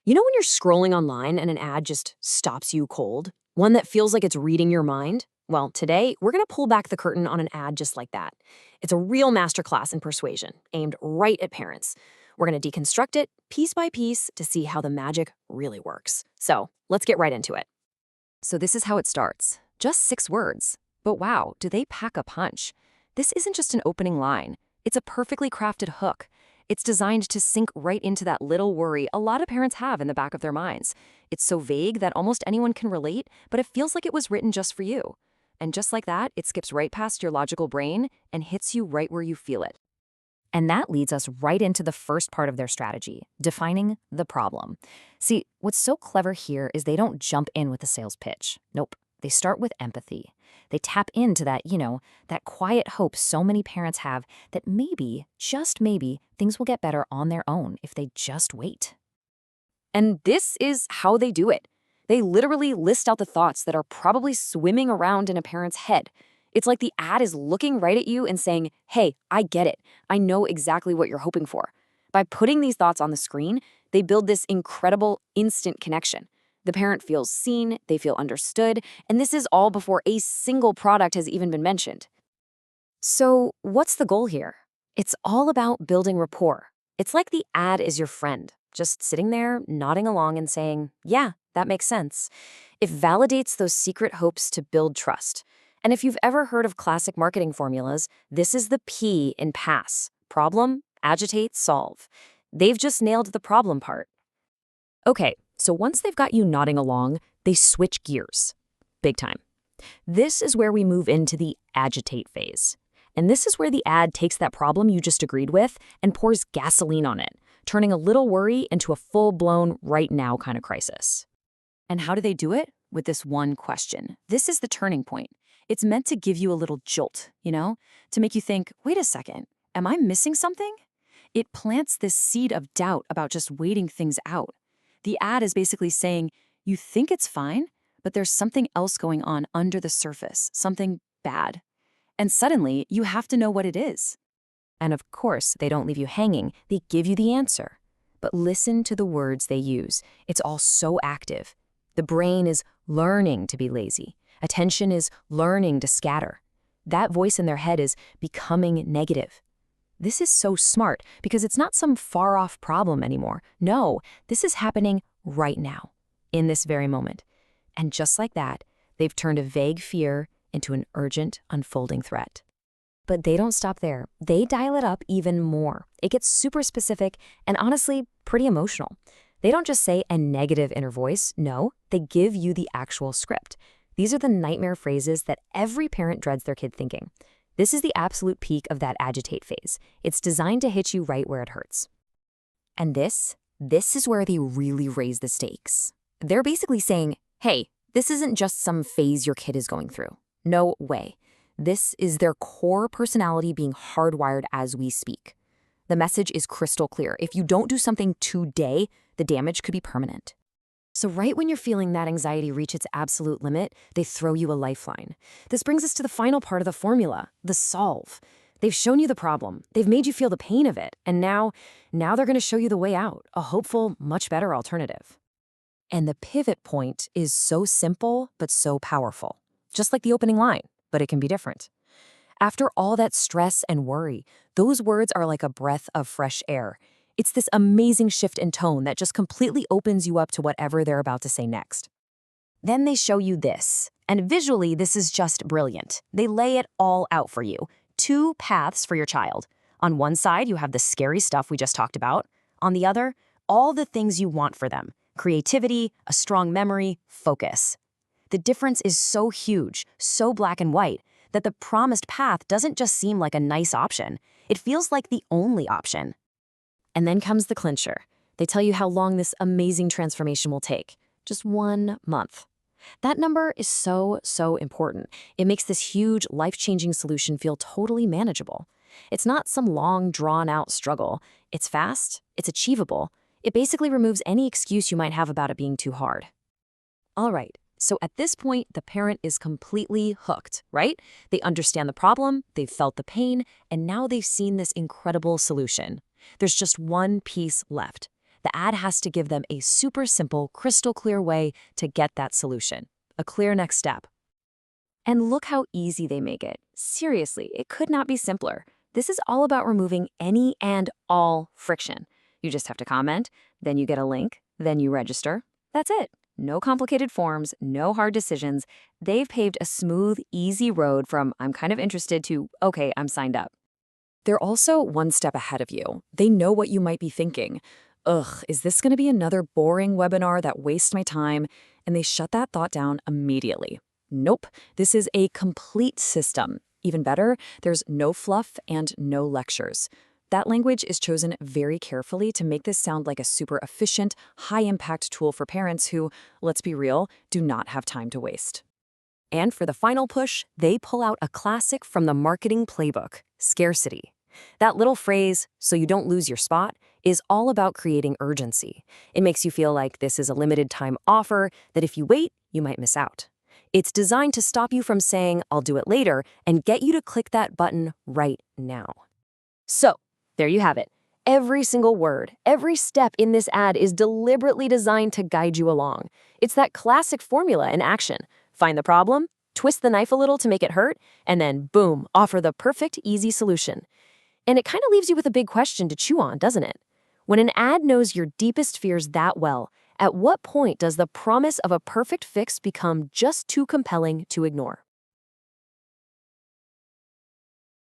You know when you're scrolling online and an ad just stops you cold? One that feels like it's reading your mind? Well, today we're going to pull back the curtain on an ad just like that. It's a real masterclass in persuasion, aimed right at parents. We're going to deconstruct it piece by piece to see how the magic really works. So let's get right into it. So this is how it starts. Just 6 words. But wow, do they pack a punch. This isn't just an opening line. It's a perfectly crafted hook. It's designed to sink right into that little worry a lot of parents have in the back of their minds. It's so vague that almost anyone can relate, but it feels like it was written just for you. And just like that, it skips right past your logical brain and hits you right where you feel it. And that leads us right into the first part of their strategy, defining the problem. See, what's so clever here is they don't jump in with a sales pitch. Nope. They start with empathy. They tap into that quiet hope so many parents have that maybe, just maybe, things will get better on their own if they just wait. And this is how they do it. They literally list out the thoughts that are probably swimming around in a parent's head. It's like the ad is looking right at you and saying, hey, I get it. I know exactly what you're hoping for. By putting these thoughts on the screen, they build this incredible instant connection. The parent feels seen, they feel understood, and this is all before a single product has even been mentioned. So, what's the goal here? It's all about building rapport. It's like the ad is your friend, just sitting there, nodding along and saying, yeah, that makes sense. It validates those secret hopes to build trust. And if you've ever heard of classic marketing formulas, this is the P in PASS. Problem, agitate, solve. They've just nailed the problem part. Okay, so once they've got you nodding along, they switch gears. Big time. This is where we move into the agitate phase. And this is where the ad takes that problem you just agreed with and pours gasoline on it, turning a little worry into a full-blown right now kind of crisis. And how do they do it? With this one question. This is the turning point. It's meant to give you a little jolt, to make you think, wait a second, am I missing something? It plants this seed of doubt about just waiting things out. The ad is basically saying, you think it's fine, but there's something else going on under the surface, something bad. And suddenly, you have to know what it is. And of course, they don't leave you hanging. They give you the answer. But listen to the words they use. It's all so active. The brain is learning to be lazy. Attention is learning to scatter. That voice in their head is becoming negative. This is so smart because it's not some far-off problem anymore. No, this is happening right now, in this very moment. And just like that, they've turned a vague fear into an urgent, unfolding threat. But they don't stop there. They dial it up even more. It gets super specific and honestly, pretty emotional. They don't just say a negative inner voice. No, they give you the actual script. These are the nightmare phrases that every parent dreads their kid thinking. This is the absolute peak of that agitate phase. It's designed to hit you right where it hurts. And this is where they really raise the stakes. They're basically saying, hey, this isn't just some phase your kid is going through. No way. This is their core personality being hardwired as we speak. The message is crystal clear. If you don't do something today, the damage could be permanent. So right when you're feeling that anxiety reach its absolute limit, they throw you a lifeline. This brings us to the final part of the formula, the solve. They've shown you the problem. They've made you feel the pain of it. And now they're going to show you the way out, a hopeful, much better alternative. And the pivot point is so simple, but so powerful. Just like the opening line, but it can be different. After all that stress and worry, those words are like a breath of fresh air. It's this amazing shift in tone that just completely opens you up to whatever they're about to say next. Then they show you this, and visually this is just brilliant. They lay it all out for you. 2 paths for your child. On one side, you have the scary stuff we just talked about. On the other, all the things you want for them. Creativity, a strong memory, focus. The difference is so huge, so black and white, that the promised path doesn't just seem like a nice option. It feels like the only option. And then comes the clincher. They tell you how long this amazing transformation will take. Just 1 month. That number is so important. It makes this huge, life-changing solution feel totally manageable. It's not some long, drawn-out struggle. It's fast, it's achievable. It basically removes any excuse you might have about it being too hard. All right, so at this point, the parent is completely hooked, right? They understand the problem, they've felt the pain, and now they've seen this incredible solution. There's just one piece left. The ad has to give them a super simple, crystal clear way to get that solution. A clear next step. And look how easy they make it. Seriously, it could not be simpler. This is all about removing any and all friction. You just have to comment, then you get a link, then you register. That's it. No complicated forms, no hard decisions. They've paved a smooth, easy road from I'm kind of interested to okay, I'm signed up. They're also one step ahead of you. They know what you might be thinking. Ugh, is this going to be another boring webinar that wastes my time? And they shut that thought down immediately. Nope, this is a complete system. Even better, there's no fluff and no lectures. That language is chosen very carefully to make this sound like a super efficient, high-impact tool for parents who, let's be real, do not have time to waste. And for the final push, they pull out a classic from the marketing playbook, scarcity. That little phrase, so you don't lose your spot, is all about creating urgency. It makes you feel like this is a limited time offer, that if you wait, you might miss out. It's designed to stop you from saying, I'll do it later, and get you to click that button right now. So, there you have it. Every single word, every step in this ad is deliberately designed to guide you along. It's that classic formula in action. Find the problem, twist the knife a little to make it hurt, and then, boom, offer the perfect, easy solution. And it kind of leaves you with a big question to chew on, doesn't it? When an ad knows your deepest fears that well, at what point does the promise of a perfect fix become just too compelling to ignore?